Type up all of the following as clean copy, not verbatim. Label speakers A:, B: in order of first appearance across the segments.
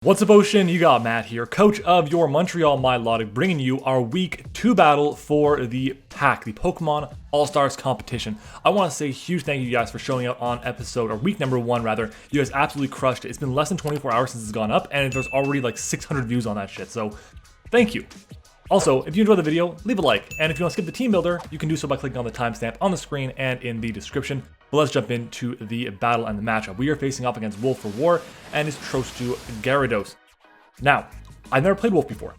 A: What's up, Ocean? You got Matt here, coach of your Montreal Milotic, bringing you our Week 2 battle for the pack, the Pokemon All-Stars competition. I want to say a huge thank you guys for showing up on week number 1 rather. You guys absolutely crushed it. It's been less than 24 hours since it's gone up, and there's already like 600 views on that shit, so thank you. Also, if you enjoyed the video, leave a like, and if you want to skip the team builder, you can do so by clicking on the timestamp on the screen and in the description. But let's jump into the battle and the matchup. We are facing off against Wolf for War and his Trostu Gyarados. Now, I've never played Wolf before.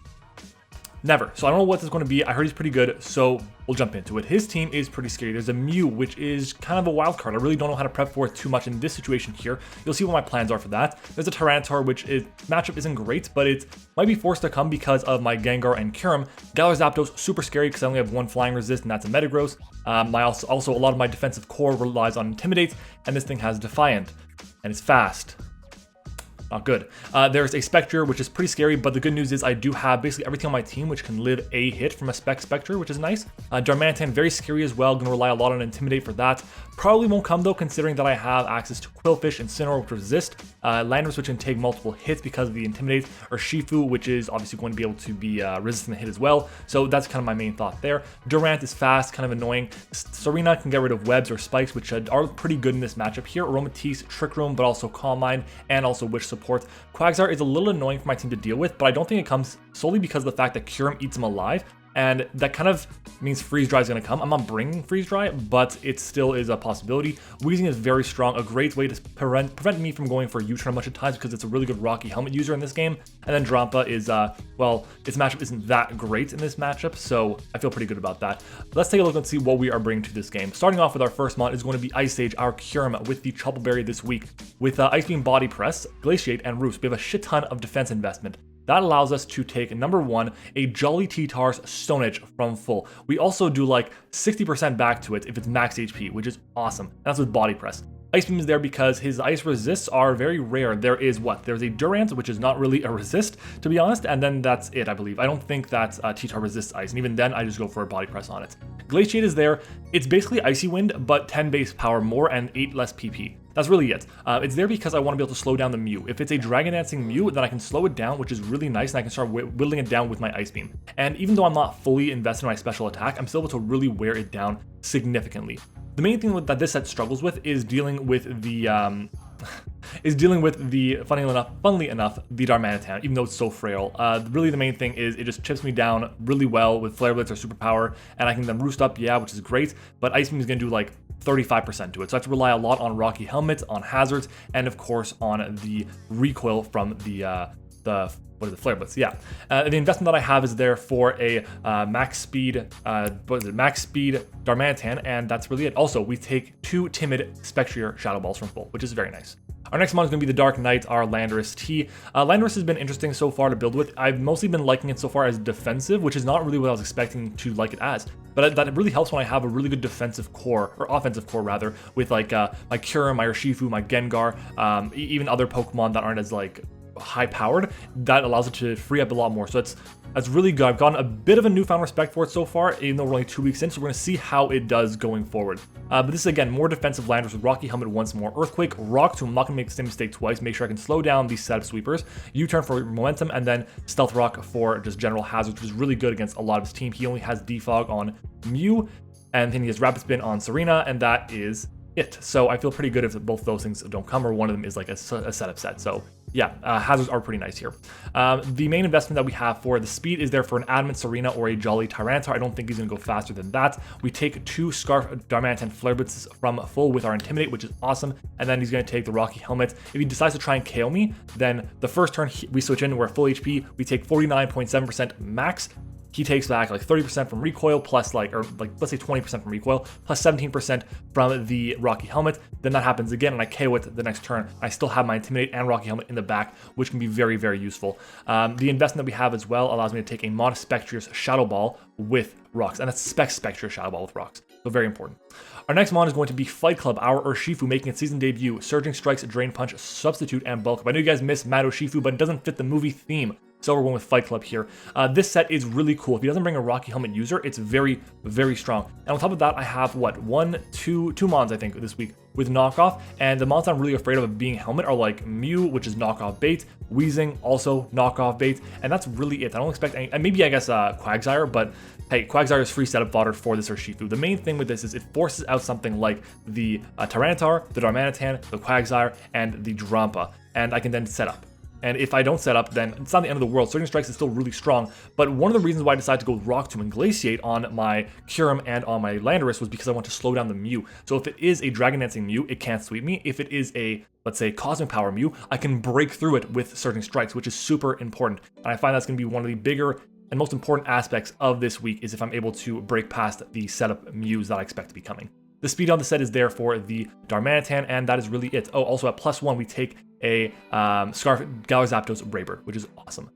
A: Never. So I don't know what this is going to be. I heard he's pretty good, so we'll jump into it. His team is pretty scary. There's a Mew, which is kind of a wild card. I really don't know how to prep for it too much in this situation here. You'll see what my plans are for that. There's a Tyranitar, which matchup isn't great, but it might be forced to come because of my Gengar and Kyurem. Galar Zapdos, super scary because I only have one flying resist, and that's a Metagross. Also, a lot of my defensive core relies on Intimidate, and this thing has Defiant, and it's fast. Not good. There's a Spectrier, which is pretty scary, but the good news is I do have basically everything on my team which can live a hit from a Spectrier, which is nice. Darmanitan, very scary as well. Going to rely a lot on Intimidate for that. Probably won't come though, considering that I have access to Quillfish and Incineroar, which resist. Landorus, which can take multiple hits because of the Intimidate, or Shifu, which is obviously going to be able to be resistant to hit as well. So that's kind of my main thought there. Durant is fast, kind of annoying. Serena can get rid of webs or spikes, which are pretty good in this matchup here. Aromatisse, Trick Room, but also Calm Mind, and also Wish support. Quagsire is a little annoying for my team to deal with, but I don't think it comes solely because of the fact that Kyurem eats him alive, and that kind of means Freeze Dry is going to come. I'm not bringing Freeze Dry, but it still is a possibility. Weezing is very strong, a great way to prevent me from going for a U-turn a bunch of times because it's a really good Rocky Helmet user in this game. And then Drampa is, well, its matchup isn't that great in this matchup, so I feel pretty good about that. Let's take a look and see what we are bringing to this game. Starting off with our first mod is going to be Ice Sage, our Kyurem with the Trouble Berry this week. With Ice Beam, Body Press, Glaciate, and Roost, we have a shit ton of defense investment. That allows us to take, number 1, a Jolly T-Tar's Stone Edge from full. We also do like 60% back to it if it's max HP, which is awesome. And that's with Body Press. Ice Beam is there because his ice resists are very rare. There's a Durant, which is not really a resist, to be honest, and then that's it, I believe. I don't think that T-Tar resists ice, and even then, I just go for a Body Press on it. Glaciate is there. It's basically Icy Wind, but 10 base power more and 8 less PP. That's really it. It's there because I want to be able to slow down the Mew. If it's a Dragon Dancing Mew, then I can slow it down, which is really nice, and I can start whittling it down with my Ice Beam. And even though I'm not fully invested in my special attack, I'm still able to really wear it down significantly. The main thing that this set struggles with is dealing with the funnily enough, the Darmanitan, even though it's so frail. Really the main thing is it just chips me down really well with Flare Blitz or Superpower, and I can then Roost up, yeah, which is great, but Ice Beam is going to do like 35% to it. So I have to rely a lot on Rocky Helmet, on hazards, and of course on the recoil from the Flare Blitz, yeah. The investment that I have is there for a max speed Darmanitan, and that's really it. Also, we take 2 timid Spectrier Shadow Balls from full, which is very nice. Our next mod is going to be the Dark Knight, our Landorus T. Landorus has been interesting so far to build with. I've mostly been liking it so far as defensive, which is not really what I was expecting to like it as. But that really helps when I have a really good defensive core, or offensive core rather, with like my Kyurem, my Urshifu, my Gengar, even other Pokemon that aren't as like high powered. That allows it to free up a lot more, so that's really good. I've gotten a bit of a newfound respect for it so far, even though we're only 2 weeks in, so we're going to see how it does going forward. But this is again more defensive Landers with Rocky Helmet once more, Earthquake, Rock Tomb. I'm not going to make the same mistake twice, make sure I can slow down these setup sweepers, U-turn for momentum, and then Stealth Rock for just general hazards, which is really good against a lot of his team. He only has Defog on Mew, and then he has Rapid Spin on Serena, and that is it. So I feel pretty good if both those things don't come, or one of them is like a setup set. So yeah, hazards are pretty nice here. The main investment that we have for the speed is there for an Adamant Serena or a Jolly Tyranitar. I don't think he's going to go faster than that. We take 2 Scarf Darmanitan Flare Blitzes from full with our Intimidate, which is awesome, and then he's going to take the Rocky Helmet. If he decides to try and KO me, then the first turn we switch in, we're full HP, we take 49.7% max. He takes back like 30% from recoil plus let's say 20% from recoil plus 17% from the Rocky Helmet. Then that happens again and I KO it the next turn. I still have my Intimidate and Rocky Helmet in the back, which can be very, very useful. The investment that we have as well allows me to take a Mod Spectrier's Shadow Ball with rocks, and that's Spectrier Shadow Ball with rocks. So very important. Our next mod is going to be Fight Club, our Urshifu making its season debut. Surging Strikes, Drain Punch, Substitute, and Bulk Up. I know you guys miss MattOshea, but it doesn't fit the movie theme. So we're going with Fight Club here. This set is really cool. If he doesn't bring a Rocky Helmet user, it's very, very strong. And on top of that, I have what, two mons I think this week with knockoff, and the mons I'm really afraid of being helmet are like Mew, which is knockoff bait, Weezing, also knockoff bait, and that's really it. I don't expect any, and maybe I guess Quagsire, but hey, Quagsire is free setup fodder for this Urshifu. The main thing with this is it forces out something like the Tyranitar, the Darmanitan, the Quagsire, and the Drampa, and I can then set up. And if I don't set up, then it's not the end of the world. Surging Strikes is still really strong, but one of the reasons why I decided to go with Rock Tomb and Glaciate on my Kyurem and on my Landorus was because I want to slow down the Mew. So if it is a Dragon Dancing Mew, it can't sweep me. If it is a, let's say, Cosmic Power Mew, I can break through it with Surging Strikes, which is super important. And I find that's going to be one of the bigger and most important aspects of this week is if I'm able to break past the setup Mews that I expect to be coming. The speed on the set is there for the Darmanitan, and that is really it. Oh, also at +1, we take a Scarf Galar Zapdos Braybird, which is awesome.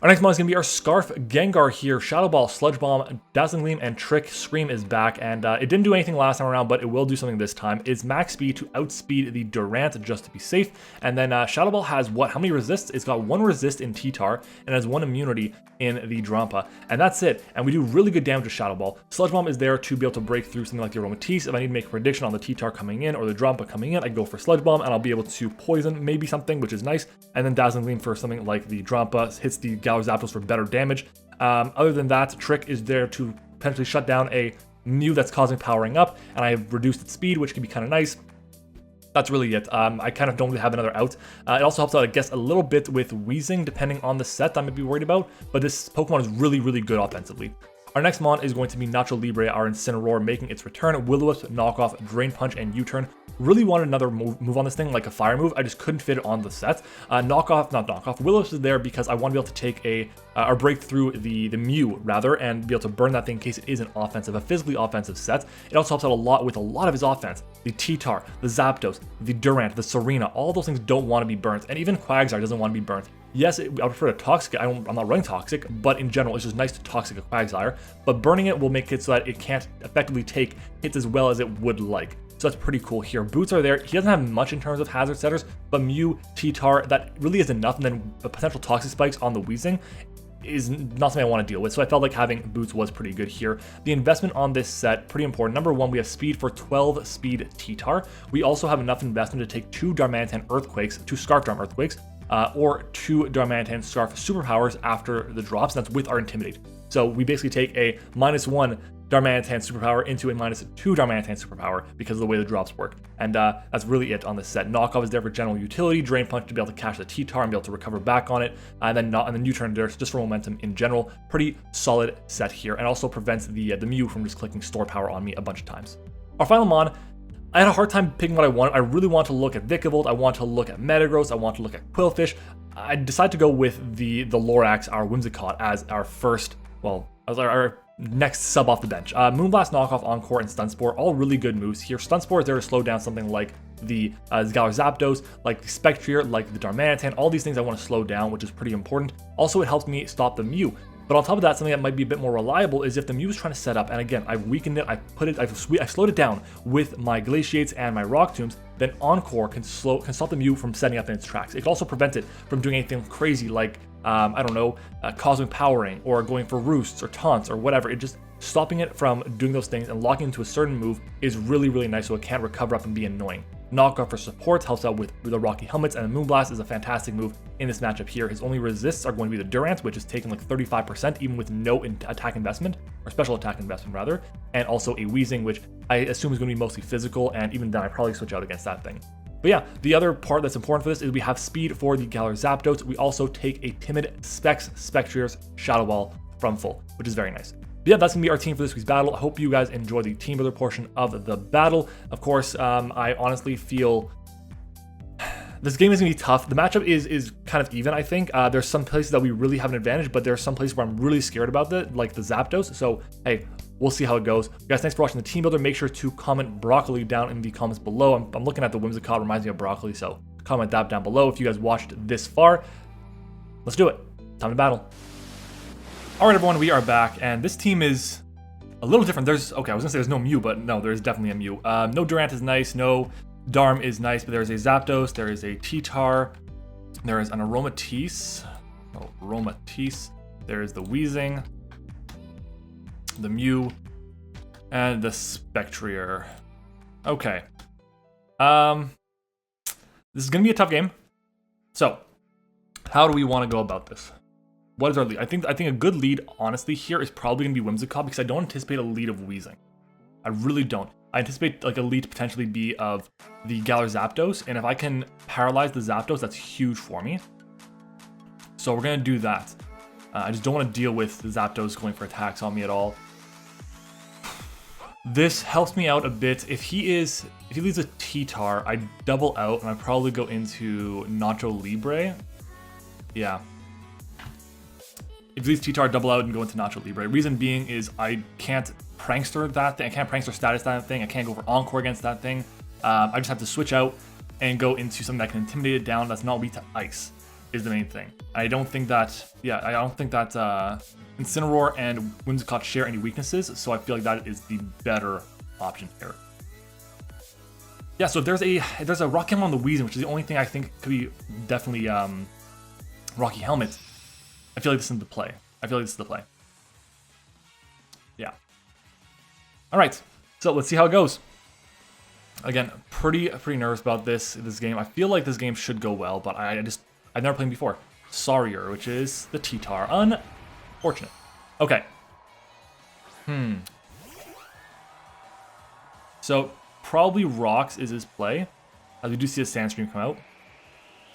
A: Our next mon is going to be our Scarf Gengar here. Shadow Ball, Sludge Bomb, Dazzling Gleam, and Trick Scream is back, and it didn't do anything last time around, but it will do something this time. It's max speed to outspeed the Durant just to be safe, and then Shadow Ball has what? How many resists? It's got 1 resist in T-Tar, and has 1 immunity in the Drampa, and that's it. And we do really good damage with Shadow Ball. Sludge Bomb is there to be able to break through something like the Aromatisse. If I need to make a prediction on the T-Tar coming in or the Drampa coming in, I go for Sludge Bomb, and I'll be able to poison maybe something, which is nice, and then Dazzling Gleam for something like the Drampa hits the Galar Zapdos for better damage. Other than that, Trick is there to potentially shut down a Mew that's causing powering up, and I have reduced its speed, which can be kind of nice. That's really it. I kind of don't really have another out. It also helps out, I guess, a little bit with Weezing, depending on the set I might be worried about, but this Pokemon is really, really good offensively. Our next mon is going to be Nacho Libre, our Incineroar, making its return. Will-O-Wisp, Knockoff, Drain Punch, and U-Turn. Really wanted another move on this thing, like a fire move. I just couldn't fit it on the set. Will-O-Wisp is there because I want to be able to take or break through the Mew, rather, and be able to burn that thing in case it is an offensive, a physically offensive set. It also helps out a lot with a lot of his offense. The T-Tar, the Zapdos, the Durant, the Serena, all those things don't want to be burnt, and even Quagsire doesn't want to be burnt. Yes, I prefer to Toxic. I'm not running Toxic, but in general, it's just nice to Toxic a Quagsire. But burning it will make it so that it can't effectively take hits as well as it would like. So that's pretty cool here. Boots are there. He doesn't have much in terms of hazard setters, but Mew, T-Tar, that really is enough. And then the potential Toxic Spikes on the Weezing is not something I want to deal with. So I felt like having Boots was pretty good here. The investment on this set, pretty important. Number 1, we have speed for 12 speed T-Tar. We also have enough investment to take 2 Darmanitan Earthquakes, 2 Scarf Drum Earthquakes, or 2 Darmanitan Scarf Superpowers after the drops, and that's with our Intimidate. So we basically take a -1 Darmanitan Superpower into a -2 Darmanitan Superpower because of the way the drops work. And that's really it on this set. Knockoff is there for general utility, Drain Punch to be able to catch the T-Tar and be able to recover back on it, and then U-Turn there just for momentum in general. Pretty solid set here, and also prevents the Mew from just clicking Store Power on me a bunch of times. Our final mon, I had a hard time picking what I wanted. I really want to look at Vikavolt, I want to look at Metagross, I want to look at Quillfish. I decided to go with the Lorax, our Whimsicott, as our first, well, as our next sub off the bench. Moonblast, Knockoff, Encore, and Stun Spore, all really good moves here. Stun Spore is there to slow down something like the Galar Zapdos, like the Spectrier, like the Darmanitan. All these things I want to slow down, which is pretty important. Also, it helps me stop the Mew. But on top of that, something that might be a bit more reliable is if the Mew is trying to set up, and again, I've weakened it, I've slowed it down with my Glaciates and my Rock Tombs, then Encore can stop the Mew from setting up in its tracks. It can also prevent it from doing anything crazy like, I don't know, Cosmic Powering, or going for Roosts, or Taunts, or whatever. It just stopping it from doing those things and locking into a certain move is really, really nice so it can't recover up and be annoying. Knockoff for support helps out with the Rocky Helmets, and the Moonblast is a fantastic move in this matchup here. His only resists are going to be the Durant, which is taking like 35% even with no attack investment, or special attack investment rather, and also a Weezing, which I assume is going to be mostly physical, and even then I probably switch out against that thing. But yeah, the other part that's important for this is we have speed for the Galar Zapdos. We also take a timid Spectrier's Shadow Ball from full, which is very nice. But yeah, that's going to be our team for this week's battle. I hope you guys enjoy the team builder portion of the battle. Of course, I honestly feel this game is going to be tough. The matchup is kind of even, I think. There's some places that we really have an advantage, but there's some places where I'm really scared about it, like the Zapdos. So, hey, we'll see how it goes. Guys, thanks for watching the team builder. Make sure to comment Broccoli down in the comments below. I'm looking at the Whimsicott, reminds me of Broccoli, so comment that down below if you guys watched this far. Let's do it. Time to battle. All right, everyone, we are back, and this team is a little different. I was gonna say there's no Mew, but no, there's definitely a Mew. No Durant is nice, no Darm is nice, but there's a Zapdos, there is a T-Tar, there is an Aromatisse, Oh, Aromatisse. There's the Wheezing, the Mew, and the Spectrier. Okay. This is gonna be a tough game. So, how do we want to go about this? What is our lead? I think a good lead, honestly, here is probably gonna be Whimsicott because I don't anticipate a lead of Wheezing. I really don't. I anticipate like a lead to potentially be of the Galar Zapdos, and if I can paralyze the Zapdos, that's huge for me. So we're gonna do that. I just don't want to deal with the Zapdos going for attacks on me at all. This helps me out a bit. If he leaves a T-Tar, I double out and I probably go into Nacho Libre. Yeah. If he leaves T-Tar, double out and go into Nacho Libre. Reason being is I can't prankster that thing. I can't prankster status that thing. I can't go for Encore against that thing. I just have to switch out and go into something that can intimidate it down that's not weak to ice. Is the main thing. I don't think that, I don't think that Incineroar and Whimsicott share any weaknesses, so I feel like that is the better option here. Yeah, so if there's a Rocky Helmet on the Weezing, which is the only thing I think could be definitely Rocky Helmet, I feel like this is the play. Yeah. All right, so let's see how it goes. Again, pretty nervous about this game. I feel like this game should go well, but I've never played before. Spectrier, which is the T-Tar. Unfortunate. Okay. So, probably Rocks is his play, as we do see a Sandstream come out,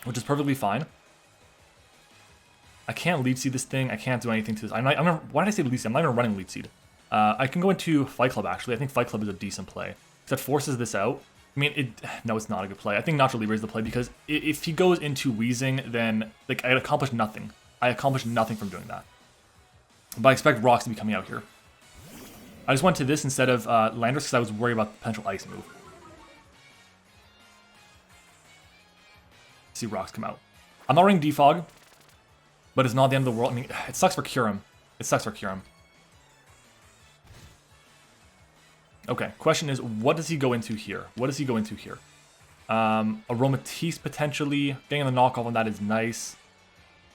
A: which is perfectly fine. I can't Leech Seed this thing. I can't do anything to this. Why did I say Leech Seed? I'm not even running Leech Seed. I can go into Fight Club, actually. I think Fight Club is a decent play. That forces this out. I mean, no, it's not a good play. I think Nacho Libre is the play because if he goes into Wheezing, then like I accomplished nothing. I accomplished nothing from doing that. But I expect Rocks to be coming out here. I just went to this instead of Landorus because I was worried about the potential Ice move. See Rocks come out. I'm not running Defog, but it's not the end of the world. I mean, it sucks for Kyurem. Okay, question is, what does he go into here? Aromatisse potentially. Getting the knockoff on that is nice.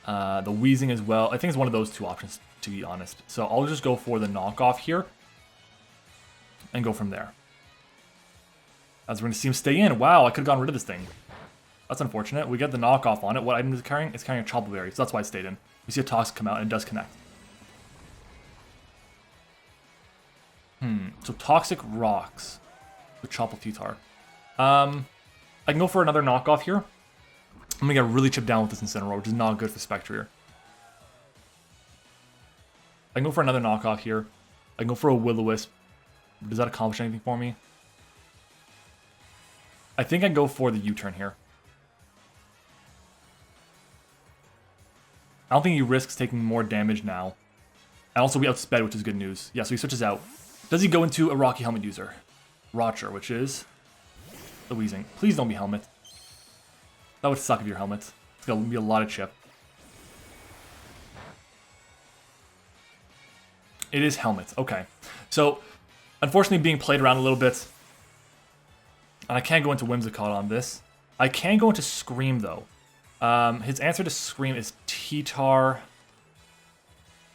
A: The Wheezing as well. I think it's one of those two options, to be honest. So I'll just go for the knockoff here and go from there. As we're going to see him stay in. Wow, I could have gotten rid of this thing. That's unfortunate. We get the knockoff on it. What item is it carrying? It's carrying a Chople Berry, so that's why it stayed in. We see a Toxic come out and it does connect. So Toxic Rocks with Chople T-Tar. I can go for another knockoff here. I'm gonna get really chipped down with this Incineroar, which is not good for Spectrier. I can go for another knockoff here. I can go for a Will-O-Wisp. Does that accomplish anything for me? I think I go for the U-turn here. I don't think he risks taking more damage now. And also we outsped, which is good news. Yeah, so he switches out. Does he go into a Rocky Helmet user? Rocher, which is the Wheezing. Please don't be Helmet. That would suck if you're Helmet. It's gonna be a lot of chip. It is Helmet. Okay. So, unfortunately being played around a little bit. And I can't go into Whimsicott on this. I can go into Scream, though. His answer to Scream is T-Tar.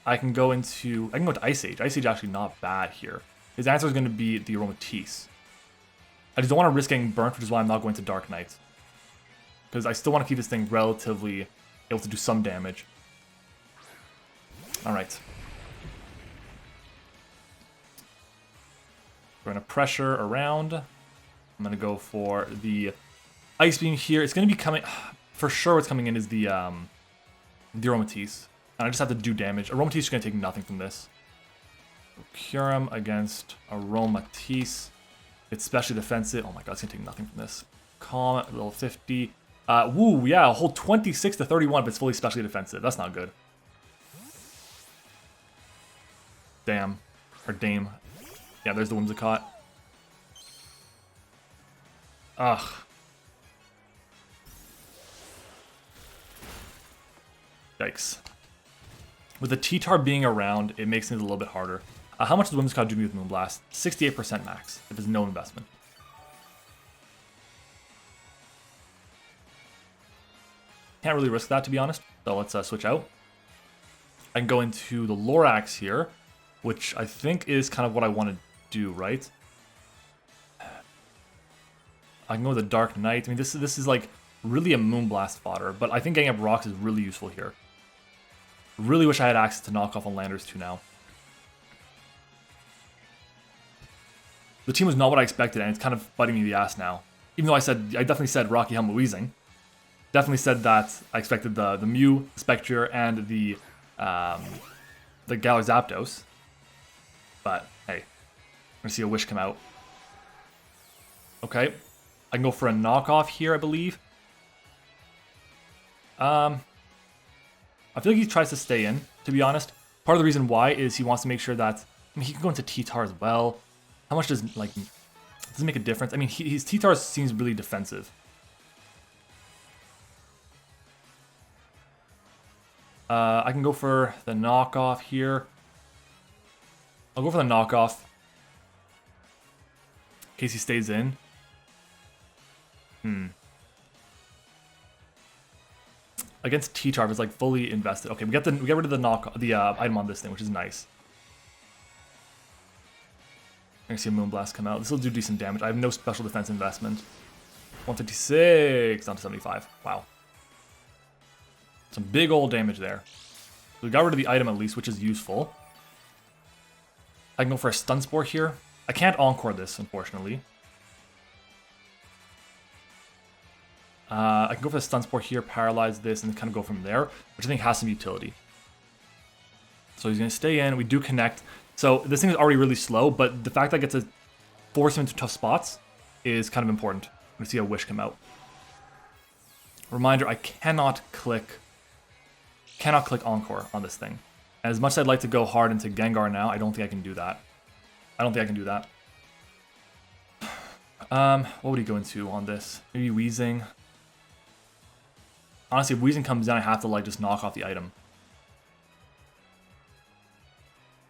A: I can go into Ice Age. Ice Age actually not bad here. His answer is going to be the Aromatisse. I just don't want to risk getting burnt, which is why I'm not going to Dark Knight. Because I still want to keep this thing relatively able to do some damage. Alright. We're going to pressure around. I'm going to go for the Ice Beam here. It's going to be coming... For sure what's coming in is the Aromatisse. And I just have to do damage. Aromatisse is going to take nothing from this. Kyurem against Aromatisse. It's specially defensive. Oh my god, it's going to take nothing from this. Calm at level 50. Woo, yeah, a whole 26 to 31, but it's fully specially defensive. That's not good. Damn. Or Dame. Yeah, there's the Whimsicott. Ugh. Yikes. With the T-Tar being around, it makes things a little bit harder. How much does Whimsicott do me with Moonblast? 68% max, if there's no investment. Can't really risk that, to be honest. So let's switch out. I can go into the Lorax here, which I think is kind of what I want to do, right? I can go with the Dark Knight. I mean, this is like really a Moonblast fodder, but I think getting up rocks is really useful here. Really wish I had access to knockoff on Landers too now. The team was not what I expected, and it's kind of biting me in the ass now. Even though I definitely said Rocky Helmet Wheezing. Definitely said that I expected the Mew, the Spectrier, and the Galar Zapdos. But hey, I'm gonna see a Wish come out. Okay, I can go for a knockoff here, I believe. I feel like he tries to stay in, to be honest. Part of the reason why is he wants to make sure that, I mean, he can go into T-Tar as well. How much does, like, does it make a difference? I mean, his T-Tar seems really defensive. I can go for the knockoff here. I'll go for the knockoff. In case he stays in. Against T-Tar, it's like fully invested. Okay, we get rid of the item on this thing, which is nice. I can see a Moonblast come out. This will do decent damage. I have no special defense investment. 156 down to 75. Wow. Some big old damage there. So we got rid of the item at least, which is useful. I can go for a Stun Spore here. I can't Encore this, unfortunately. I can go for the Stun Spore here, paralyze this, and kind of go from there, which I think has some utility. So he's going to stay in. We do connect. So this thing is already really slow, but the fact that I get to force him into tough spots is kind of important. I'm going to see a Wish come out. Reminder, I cannot click Encore on this thing. As much as I'd like to go hard into Gengar now, I don't think I can do that. What would he go into on this? Maybe Weezing. Honestly, if Weezing comes down, I have to like just knock off the item.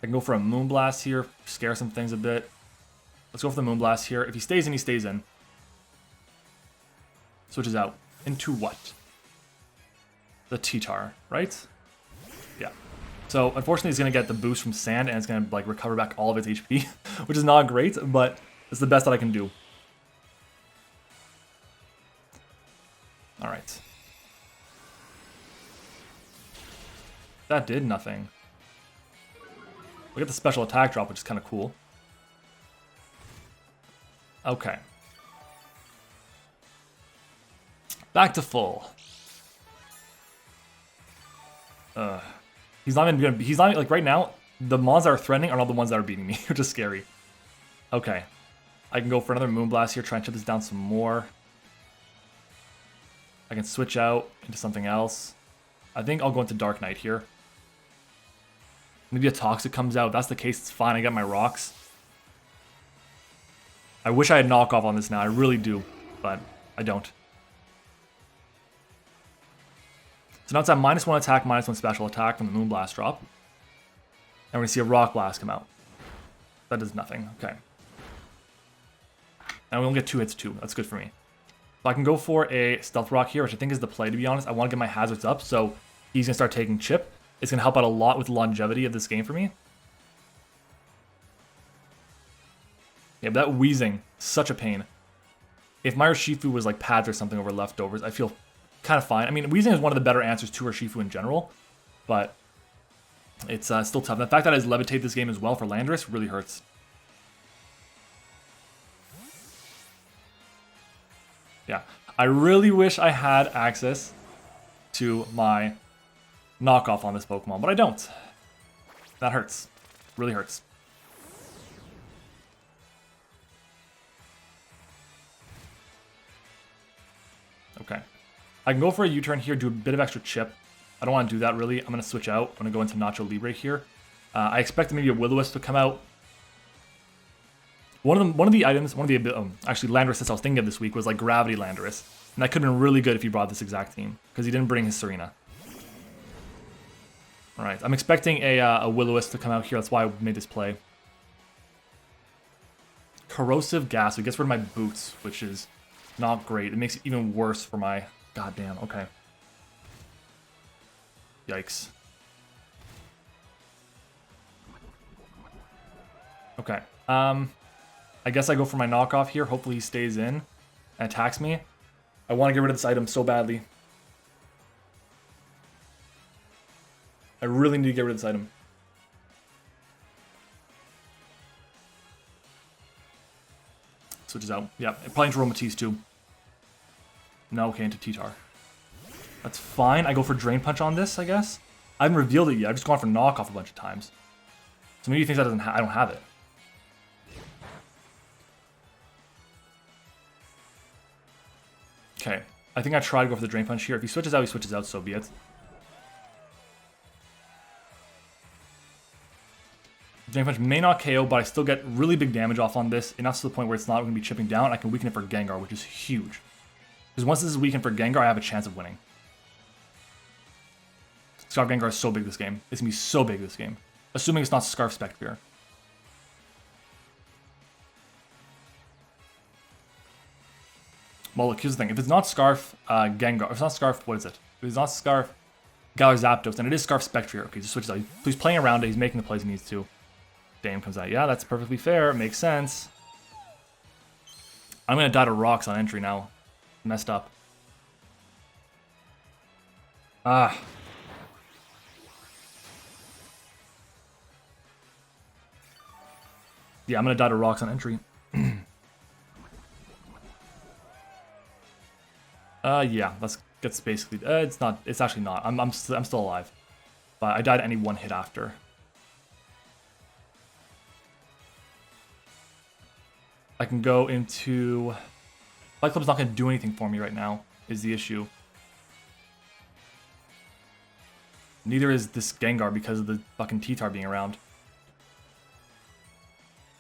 A: I can go for a Moonblast here, scare some things a bit. Let's go for the Moonblast here. If he stays in, he stays in. Switches out. Into what? The T-Tar, right? Yeah. So, unfortunately, he's going to get the boost from Sand, and it's going to like recover back all of its HP, which is not great, but it's the best that I can do. Alright. That did nothing. We get the special attack drop, which is kind of cool. Okay. Back to full. He's not even gonna be, he's not, like, right now, the mons that are threatening are not the ones that are beating me, which is scary. Okay. I can go for another Moonblast here, try and shut this down some more. I can switch out into something else. I think I'll go into Dark Knight here. Maybe a Toxic comes out. If that's the case, it's fine. I got my rocks. I wish I had knockoff on this now. I really do, but I don't. So now it's at -1 attack, -1 special attack from the Moonblast drop. And we're going to see a Rock Blast come out. That does nothing. Okay. And we only get 2 hits too. That's good for me. So I can go for a Stealth Rock here, which I think is the play, to be honest. I want to get my hazards up, so he's going to start taking chip. It's going to help out a lot with the longevity of this game for me. Yeah, but that Weezing, such a pain. If my Urshifu was like pads or something over leftovers, I feel kind of fine. I mean, Weezing is one of the better answers to Urshifu in general, but it's still tough. The fact that I levitate this game as well for Landorus really hurts. Yeah, I really wish I had access to my knockoff on this Pokemon, but I don't. That hurts. Really hurts. Okay. I can go for a U-turn here, do a bit of extra chip. I don't want to do that, really. I'm going to switch out. I'm going to go into Nacho Libre here. I expect maybe a Will-O-Wisp to come out. One of the items, actually Landorus that I was thinking of this week was like Gravity Landorus. And that could have been really good if he brought this exact team, because he didn't bring his Serena. Alright, I'm expecting a Will-O-Wisp to come out here. That's why I made this play. Corrosive Gas. So he gets rid of my boots, which is not great. It makes it even worse for my... Goddamn, okay. Yikes. Okay. I guess I go for my knockoff here. Hopefully he stays in and attacks me. I want to get rid of this item so badly. I really need to get rid of this item. Switches out. Yeah, probably into Romatisse too. No, okay, into T-Tar. That's fine. I go for Drain Punch on this, I guess. I haven't revealed it yet. I've just gone for knockoff a bunch of times. So maybe he thinks I don't have it. Okay. I think I try to go for the Drain Punch here. If he switches out, so be it. Drain Punch may not KO, but I still get really big damage off on this, enough to the point where it's not going to be chipping down. I can weaken it for Gengar, which is huge. Because once this is weakened for Gengar, I have a chance of winning. Scarf Gengar is so big this game. It's going to be so big this game. Assuming it's not Scarf Spectrier. Well, look, here's the thing. If it's not Scarf Gengar, if it's not Scarf, what is it? If it's not Scarf Galar Zapdos, then it is Scarf Spectrier. Okay, just switches out. He's playing around it. He's making the plays he needs to. Dame comes out. Yeah, that's perfectly fair. Makes sense. I'm going to die to rocks on entry now. Messed up. Ah. Yeah, I'm going to die to rocks on entry. Yeah, that's basically, it's not, it's actually not. I'm still alive. But I died any one hit after. I can go into... Fight Club's not going to do anything for me right now, is the issue. Neither is this Gengar because of the fucking T-Tar being around.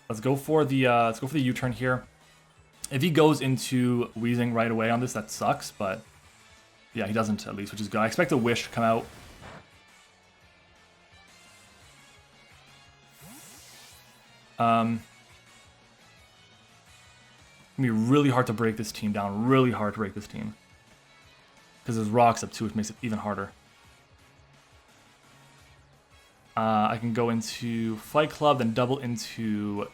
A: Let's go for the U-turn here. If he goes into Weezing right away on this, that sucks, but yeah, he doesn't at least, which is good. I expect a Wish to come out. It's gonna be really hard to break this team down. Really hard to break this team. Because there's rocks up too, which makes it even harder. I can go into Fight Club, then double into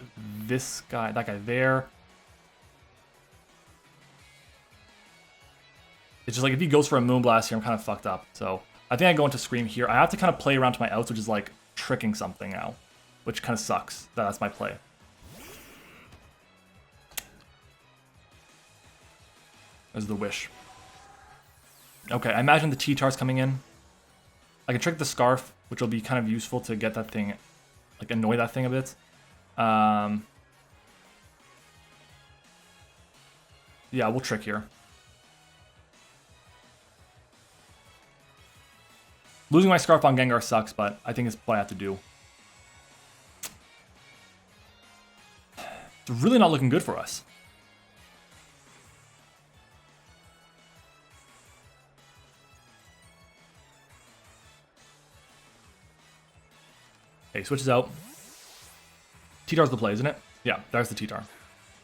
A: this guy, that guy there. It's just like if he goes for a Moonblast here, I'm kind of fucked up. So I think I go into Scream here. I have to kind of play around to my outs, which is like tricking something now, which kind of sucks. That's my play. There's the Wish. Okay, I imagine the T-Tar's coming in. I can trick the Scarf, which will be kind of useful to get that thing, like annoy that thing a bit. Yeah, we'll trick here. Losing my Scarf on Gengar sucks, but I think it's what I have to do. It's really not looking good for us. Okay, switches out. T-Tar's the play, isn't it? Yeah, there's the T-Tar.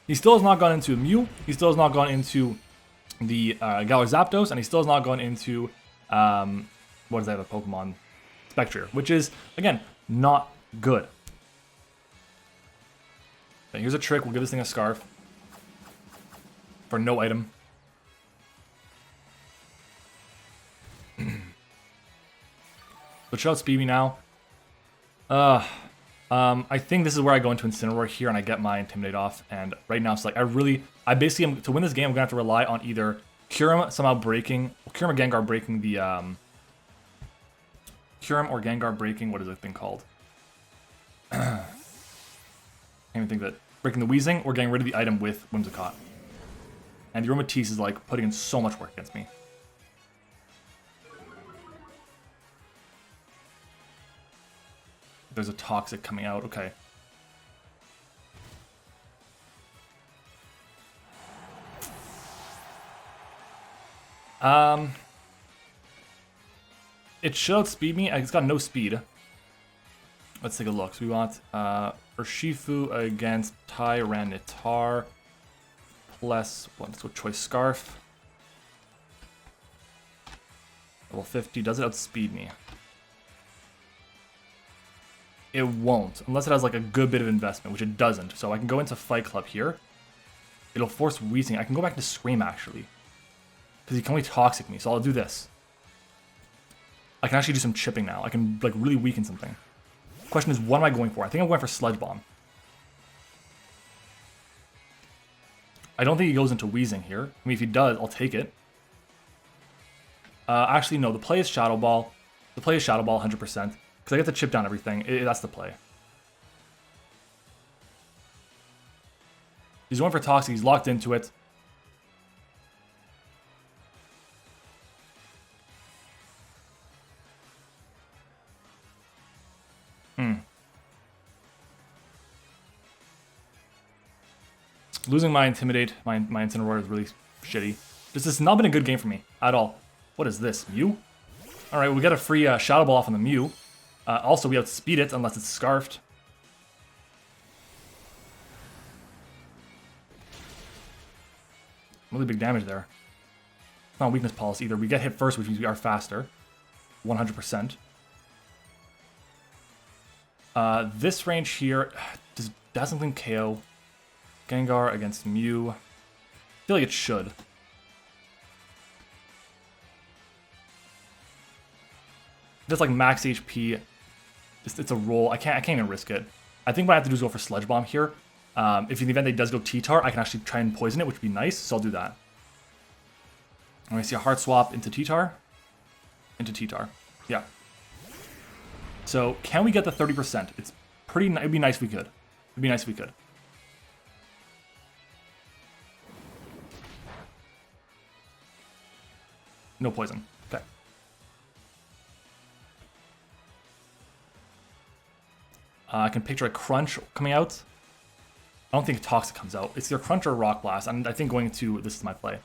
A: He still has not gone into Mew. He still has not gone into the Galar Zapdos, and he still has not gone into, what is that other Pokemon? Spectrier, which is, again, not good. Okay, here's a trick. We'll give this thing a Scarf. For no item. Switch out Speedy now. I think this is where I go into Incineroar here and I get my Intimidate off. And right now it's like I basically am, to win this game I'm gonna have to rely on either Kyurem somehow breaking, Kyurem or Gengar breaking the Kyurem or Gengar breaking, what is the thing called? I can't even think of it. Breaking the Weezing or getting rid of the item with Whimsicott. And the Romatisse is like putting in so much work against me. There's a Toxic coming out. Okay. It should outspeed me. It's got no speed. Let's take a look. So we want Urshifu against Tyranitar plus what? Let's go Choice Scarf. Level 50. Does it outspeed me? It won't, unless it has like a good bit of investment, which it doesn't. So I can go into Fight Club here. It'll force Wheezing. I can go back to Scream, actually. Because he can only Toxic me, so I'll do this. I can actually do some chipping now. I can like really weaken something. Question is, what am I going for? I think I'm going for Sludge Bomb. I don't think he goes into Wheezing here. I mean, if he does, I'll take it. Actually, no. The play is Shadow Ball. The play is Shadow Ball 100%. Because I get to chip down everything. That's the play. He's going for Toxic. He's locked into it. Losing my Intimidate, my Incineroar is really shitty. This has not been a good game for me at all. What is this? Mew? Alright, we got a free Shadow Ball off on the Mew. Also, we have to speed it unless it's Scarfed. Really big damage there. It's not weakness policy either. We get hit first, which means we are faster. 100%. This range here, does Dazzling KO Gengar against Mew? I feel like it should. Just like max HP, it's a roll. I can't even risk it. I think what I have to do is go for Sludge Bomb here. If in the event that he does go T-Tar, I can actually try and poison it, which would be nice, so I'll do that. I'm going to see a hard swap into T-Tar. Into T-Tar. Yeah. So, can we get the 30%? It's pretty. It'd be nice if we could. It'd be nice if we could. No poison. Okay. I can picture a Crunch coming out. I don't think Toxic comes out. It's either Crunch or Rock Blast. And I think going to... This is my play.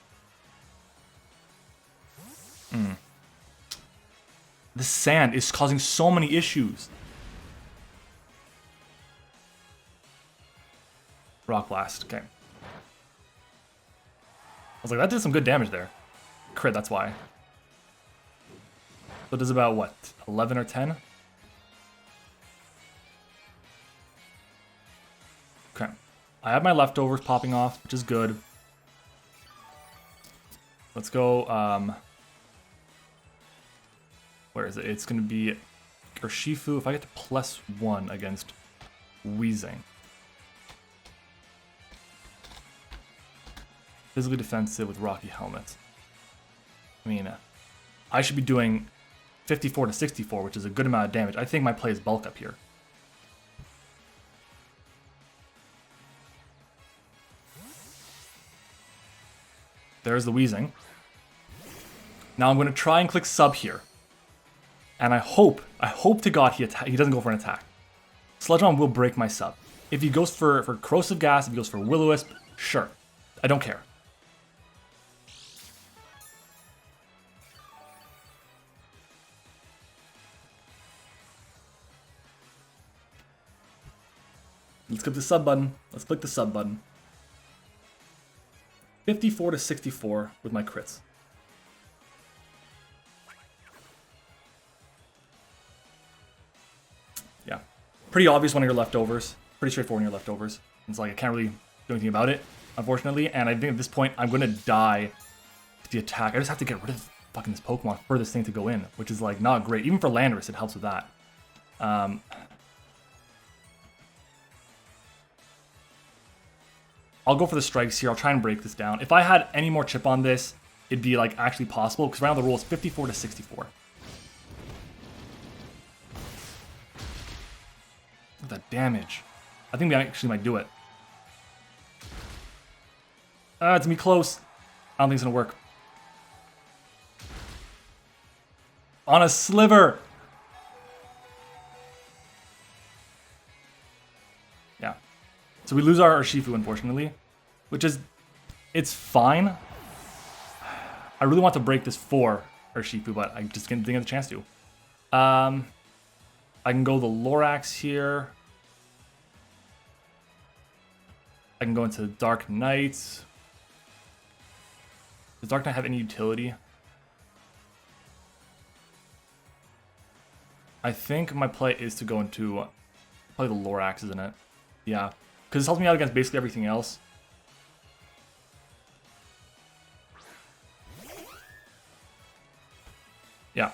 A: The sand is causing so many issues. Rock Blast. Okay. I was like, that did some good damage there. Crit, that's why. So it does about, what, 11 or 10? Okay. I have my leftovers popping off, which is good. Let's go, where is it? It's going to be Urshifu. If I get to +1 against Wheezing. Physically defensive with Rocky Helmet. I mean, I should be doing 54 to 64, which is a good amount of damage. I think my play is Bulk Up here. There's the Wheezing. Now I'm going to try and click Sub here. And I hope to God he doesn't go for an attack. Sludge Bomb will break my sub. If he goes for Corrosive Gas, if he goes for Will-O-Wisp, sure. I don't care. Let's click the sub button. Let's click the sub button. 54 to 64 with my crits. Yeah. Pretty obvious one of your leftovers. Pretty straightforward one of your leftovers. It's like I can't really do anything about it, unfortunately. And I think at this point, I'm going to die to the attack. I just have to get rid of fucking this Pokemon for this thing to go in, which is like not great. Even for Landorus, it helps with that. I'll go for the strikes here. I'll try and break this down. If I had any more chip on this, it'd be like actually possible, because right now the roll is 54 to 64. Look at that damage. I think we actually might do it. It's gonna be close. I don't think it's gonna work. On a sliver. Yeah. So we lose our Urshifu, unfortunately, which is, it's fine. I really want to break this for Urshifu, but I just didn't get the chance to. I can go the Lorax here. I can go into Dark Knight. Does Dark Knight have any utility? I think my play is to go into Probably the Lorax, isn't it? Yeah. Because this helps me out against basically everything else. Yeah.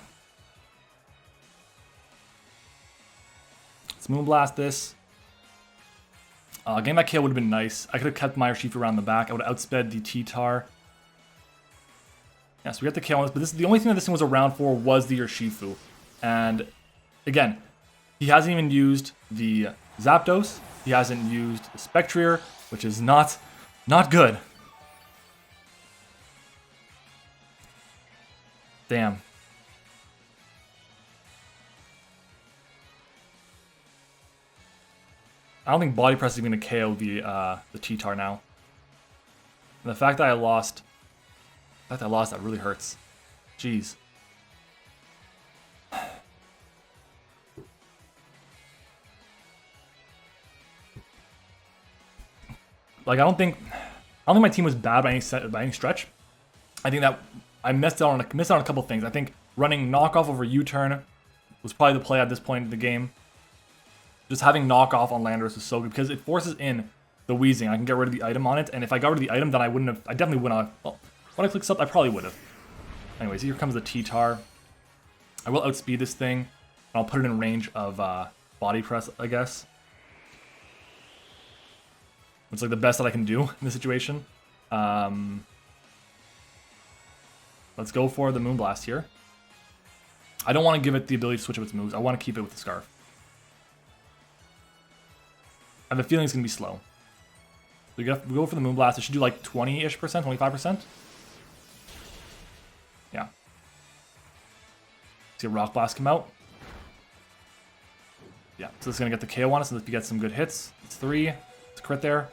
A: Let's Moonblast this. Getting that KO would have been nice. I could have kept my Urshifu around the back. I would have outsped the T-Tar. Yeah, so we got the KO on this, but the only thing that this thing was around for was the Urshifu. And again, he hasn't even used the Zapdos. He hasn't used the Spectrier, which is not good. Damn. I don't think Body Press is going to KO the T-Tar now. And the fact that I lost... that really hurts. Jeez. Like, I don't think my team was bad by any stretch. I think that I missed out on a couple things. I think running knockoff over U-turn was probably the play at this point in the game. Just having knockoff on Landorus was so good because it forces in the Weezing. I can get rid of the item on it, and if I got rid of the item, then I definitely wouldn't have. Well, when I clicked up, I probably would have. Anyways, here comes the T-Tar. I will outspeed this thing, and I'll put it in range of Body Press, I guess. It's like the best that I can do in this situation. Let's go for the Moonblast here. I don't want to give it the ability to switch up its moves. I want to keep it with the Scarf. I have a feeling it's going to be slow. So we go for the Moonblast. It should do like 20-ish percent, 25%. Yeah. See a Rock Blast come out. Yeah, so this is going to get the KO on us, and if you get some good hits. It's 3. It's a crit there.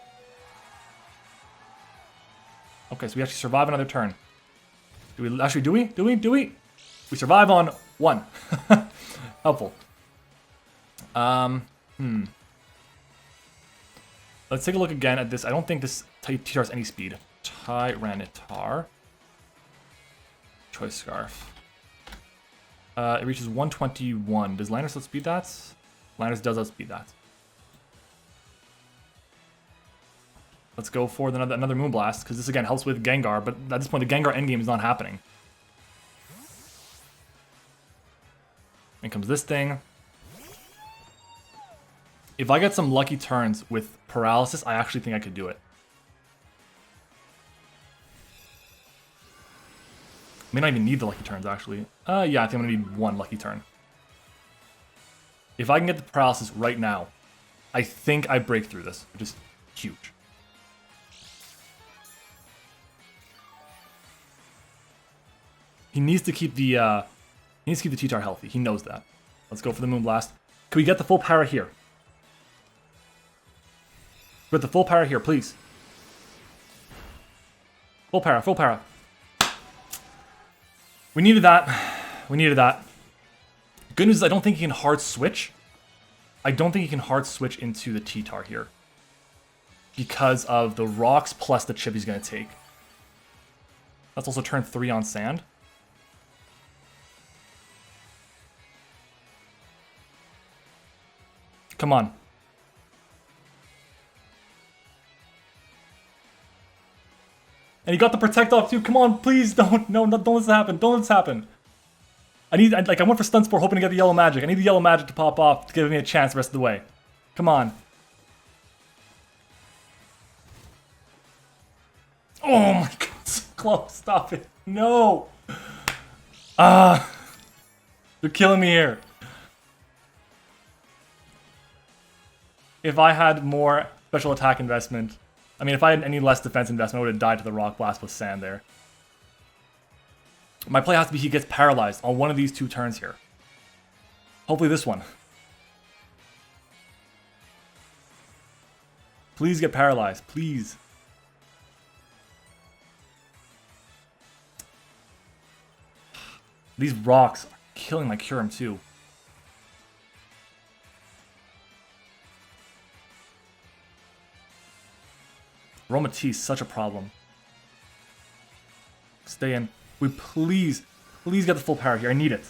A: Okay, so we actually survive another turn. Do we? We survive on 1. Helpful. Let's take a look again at this. I don't think this T-Tar has any speed. Tyranitar. Choice Scarf. It reaches 121. Does Landorus outspeed that? Landorus does outspeed that. Let's go for another Moonblast, because this again helps with Gengar, but at this point the Gengar endgame is not happening. In comes this thing. If I get some lucky turns with Paralysis, I actually think I could do it. May not even need the lucky turns, actually. Yeah, I think I'm going to need 1 lucky turn. If I can get the Paralysis right now, I think I break through this, which is huge. He needs to keep the T-Tar healthy. He knows that. Let's go for the Moonblast. Can we get the full power here? With the full power here, please. Full power, full power. We needed that. We needed that. Good news is I don't think he can hard switch. I don't think he can hard switch into the T-Tar here. Because of the rocks plus the chip he's going to take. That's also turn 3 on sand. Come on. And he got the protect off too. Come on, please don't. No, don't let this happen. Don't let this happen. I went for Stun Spore hoping to get the yellow magic. I need the yellow magic to pop off to give me a chance the rest of the way. Come on. Oh my god, so close. Stop it. No. You're killing me here. If I had more special attack investment, I mean, if I had any less defense investment, I would have died to the Rock Blast with sand there. My play has to be he gets paralyzed on one of these 2 turns here. Hopefully this one. Please get paralyzed, please. These rocks are killing my Kyurem too. Romati is such a problem. Stay in. We please get the full power here. I need it.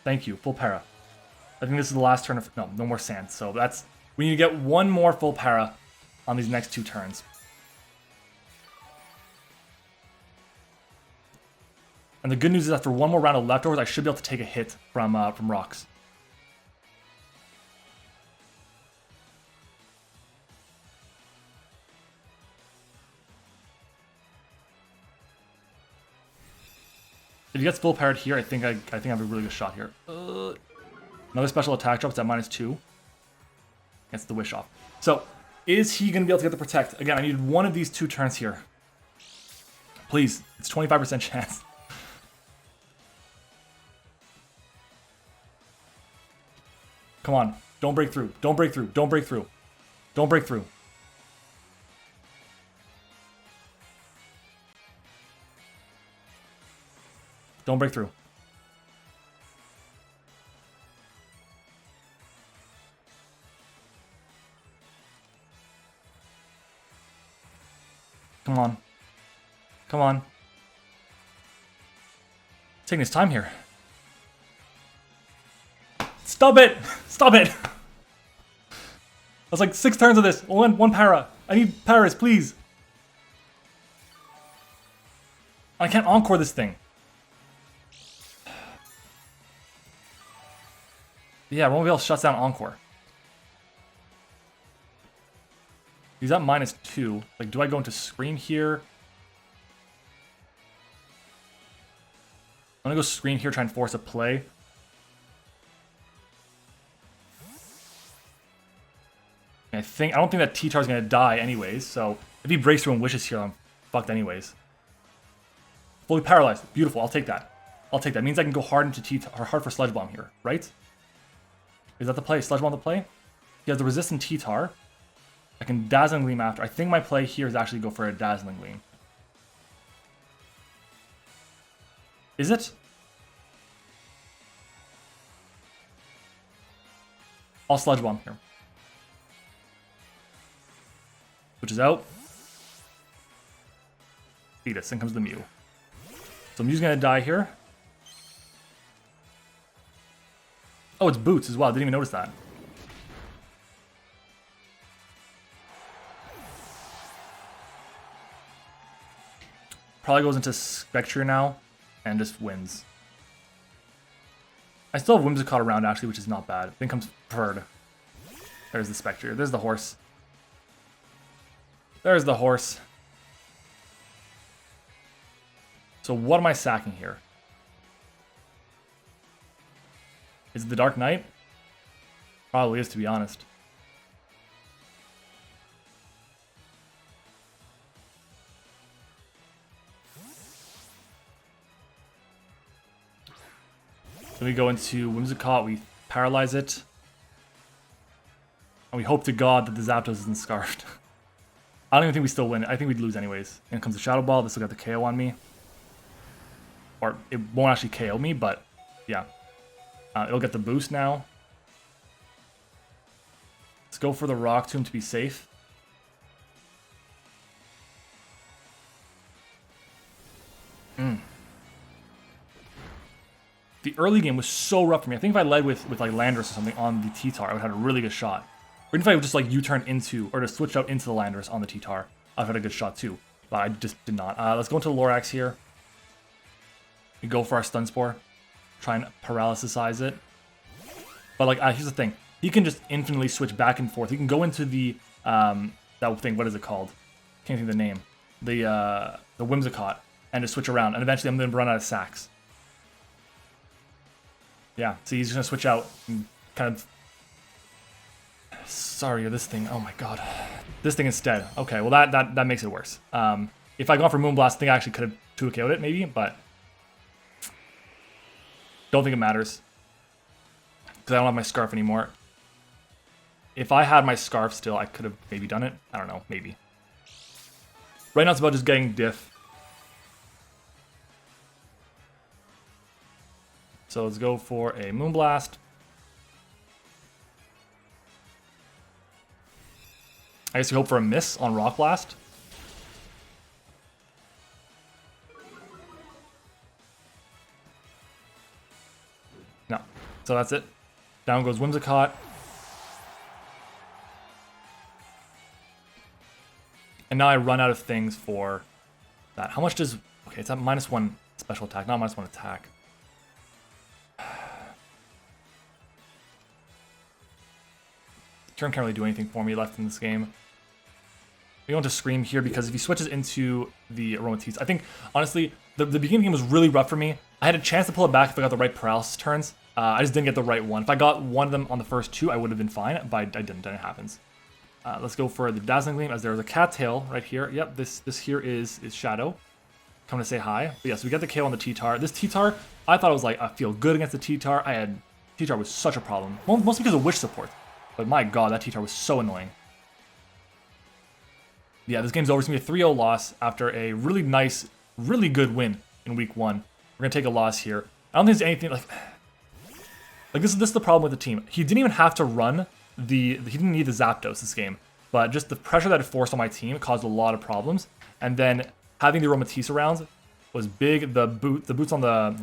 A: Thank you. Full para. I think this is the last turn of... No more sand. So that's... We need to get one more full para on these next 2 turns. And the good news is after one more round of leftovers, I should be able to take a hit from rocks. If he gets full parried here, I think I have a really good shot here. Another special attack drop. It's at -2. Gets the wish off. So, is he going to be able to get the protect? Again, I needed one of these 2 turns here. Please, it's 25% chance. Come on, don't break through. Don't break through. Don't break through. Don't break through. Don't break through. Come on. Come on. Taking his time here. Stop it! Stop it! That's like 6 turns of this. One para. I need paras, please. I can't encore this thing. Yeah, Romavale shuts down encore. He's at -2. Like, do I go into screen here? I'm gonna go screen here, try and force a play. I don't think that T-Tar's gonna die anyways, so if he breaks through and wishes here, I'm fucked anyways. Fully paralyzed. Beautiful, I'll take that. I'll take that. Means I can go hard into T-Tar, or hard for Sludge Bomb here, right? Is that the play? Sludge Bomb the play? He has the resistant T-Tar. I can Dazzling Gleam after. I think my play here is actually go for a Dazzling Gleam. Is it? I'll Sludge Bomb here. Which is out. Fetus, in comes the Mew. So Mew's gonna die here. Oh, it's Boots as well. I didn't even notice that. Probably goes into Spectrier now and just wins. I still have Whimsicott around actually, which is not bad. Then comes Preferred. There's the Spectrier. There's the horse. There's the horse. So what am I sacking here? Is it the Dark Knight? Probably is, to be honest. Then we go into Whimsicott, we paralyze it. And we hope to God that the Zapdos isn't scarfed. I don't even think we still win. I think we'd lose anyways. And comes the Shadow Ball. This will get the KO on me. Or it won't actually KO me, but yeah. It'll get the boost now. Let's go for the Rock Tomb to be safe. The early game was so rough for me. I think if I led with like Landorus or something on the T-Tar, I would have had a really good shot. Or even if I would just like U-turn into, or just switch out into the Landorus on the T-Tar, I've had a good shot too. But I just did not. Let's go into Lorax here. We go for our Stun Spore. Try and Paralysis-ize it. But like, here's the thing. He can just infinitely switch back and forth. He can go into the, that thing, what is it called? Can't think of the name. The Whimsicott. And just switch around. And eventually I'm going to run out of sacks. Yeah, so he's just going to switch out and kind of... Sorry, this thing. Oh my god. This thing instead. Okay, well that makes it worse. If I go for Moonblast, I think I actually could have 2KO'd it maybe, but... Don't think it matters. Because I don't have my Scarf anymore. If I had my Scarf still, I could have maybe done it. I don't know, maybe. Right now it's about just getting diff. So let's go for a Moonblast. I guess we hope for a miss on Rock Blast. No. So that's it. Down goes Whimsicott. And now I run out of things for that. How much does... Okay, it's at -1 special attack, not -1 attack. Turn can't really do anything for me left in this game. We want to Scream here because if he switches into the Aromatisse, I think, honestly, the beginning of the game was really rough for me. I had a chance to pull it back if I got the right paralysis turns. I just didn't get the right one. If I got one of them on the first 2, I would have been fine, but I didn't, and it happens. Let's go for the Dazzling Gleam, as there is a cattail right here. Yep, this here is Shadow. Coming to say hi. But yeah, so we got the KO on the T-Tar. This T-Tar, I thought it was like, I feel good against the T-Tar. T-Tar was such a problem. Mostly because of Wish support. But my god, that T-Tar was so annoying. Yeah, this game's over. It's going to be a 3-0 loss after a really nice, really good win in week 1. We're going to take a loss here. I don't think there's anything like this is the problem with the team. He didn't even have to run he didn't need the Zapdos this game, but just the pressure that it forced on my team caused a lot of problems. And then having the Aromatisse around was big. The boots on the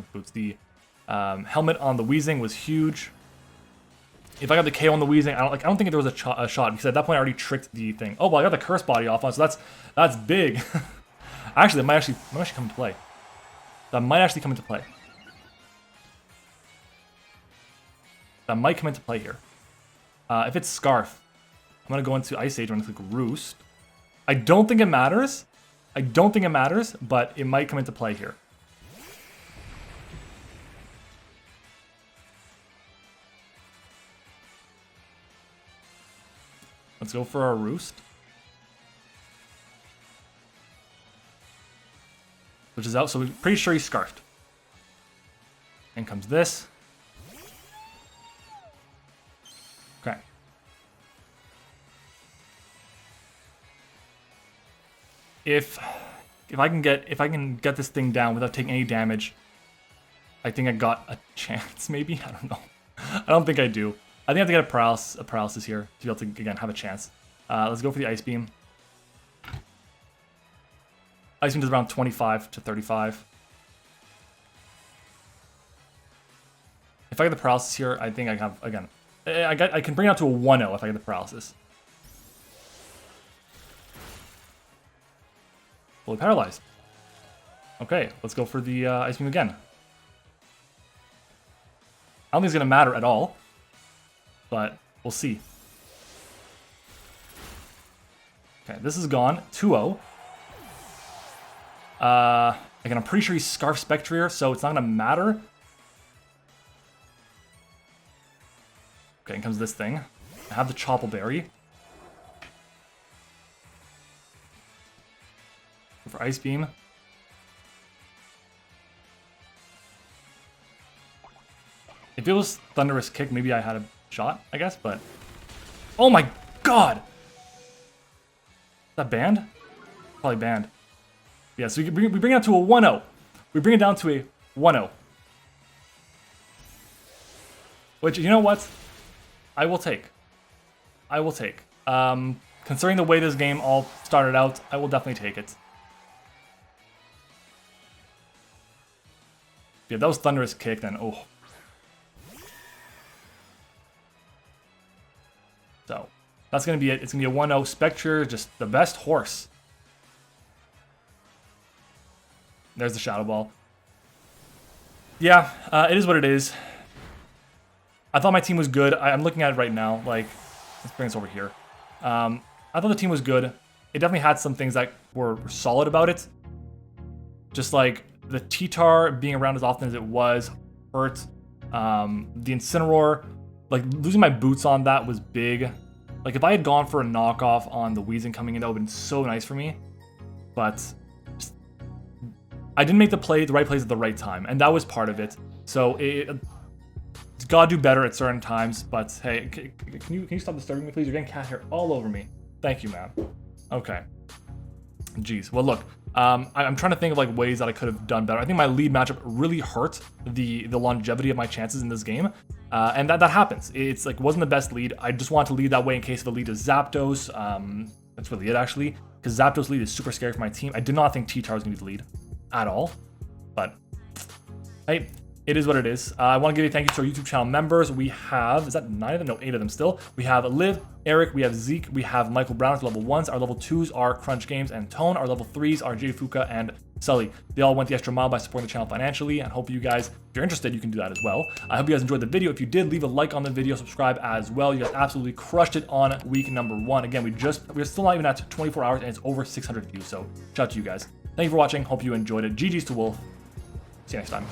A: helmet on the Weezing was huge. If I got the KO on the Weezing, I don't think there was a shot because at that point I already tricked the thing. Oh, well, I got the Curse Body off on, so that's big. Actually, that might actually come into play. That might actually come into play. That might come into play here. If it's Scarf, I'm going to go into Ice Age. I'm going to click Roost. I don't think it matters. But it might come into play here. Let's go for our Roost. Which is out, so we're pretty sure he's Scarfed. In comes this. Okay. If I can get this thing down without taking any damage, I think I got a chance, maybe? I don't know. I don't think I do. I think I have to get a paralysis here to be able to, again, have a chance. Let's go for the Ice Beam. Ice Beam does around 25 to 35. If I get the paralysis here, I think I have, again, I can bring it out to a 1-0 if I get the paralysis. Fully paralyzed. Okay, let's go for the Ice Beam again. I don't think it's going to matter at all, but we'll see. Okay, this is gone. 2-0. Again, I'm pretty sure he's Scarf Spectrier, so it's not going to matter. Okay, in comes this thing. I have the Choppleberry. Go for Ice Beam. If it was Thunderous Kick, maybe I had a shot, I guess, but... Oh my god! Is that banned? Probably banned. Yeah, so we bring it down to a 1-0. We bring it down to a 1-0. Which, you know what? I will take. I will take. Considering the way this game all started out, I will definitely take it. Yeah, that was Thunderous Kick then. Oh. So, that's going to be it. It's going to be a 1-0. Spectre, just the best horse. There's the Shadow Ball. Yeah, it is what it is. I thought my team was good. I'm looking at it right now. Like, let's bring this over here. I thought the team was good. It definitely had some things that were solid about it. Just like the T-Tar being around as often as it was hurt. The Incineroar, like losing my boots on that was big. Like if I had gone for a knockoff on the Weezing coming in, that would have been so nice for me. But just, I didn't make the right plays at the right time, and that was part of it. So it's gotta do better at certain times. But hey, can you stop disturbing me, please? You're getting cat hair all over me. Thank you, man. Okay. Jeez. Well, look. I'm trying to think of like ways that I could have done better. I think my lead matchup really hurt the longevity of my chances in this game, and that happens. It's like wasn't the best lead. I just wanted to lead that way in case of the lead is Zapdos. That's really it actually, because Zapdos lead is super scary for my team. I did not think T-Tar was gonna be the lead at all, but hey, it is what it is. I want to give a thank you to our YouTube channel members. We have, is that 9 of them? No, 8 of them still. We have Liv, Eric, we have Zeke, we have Michael Brown for level 1s. Our level 2s are Crunch Games and Tone. Our level 3s are Jay Fuka and Sully. They all went the extra mile by supporting the channel financially, and hope you guys, if you're interested, you can do that as well. I hope you guys enjoyed the video. If you did, leave a like on the video, subscribe as well. You guys absolutely crushed it on week number 1. Again, we're still not even at 24 hours, and it's over 600 views, so shout out to you guys. Thank you for watching. Hope you enjoyed it. GG's to Wolf. See you next time.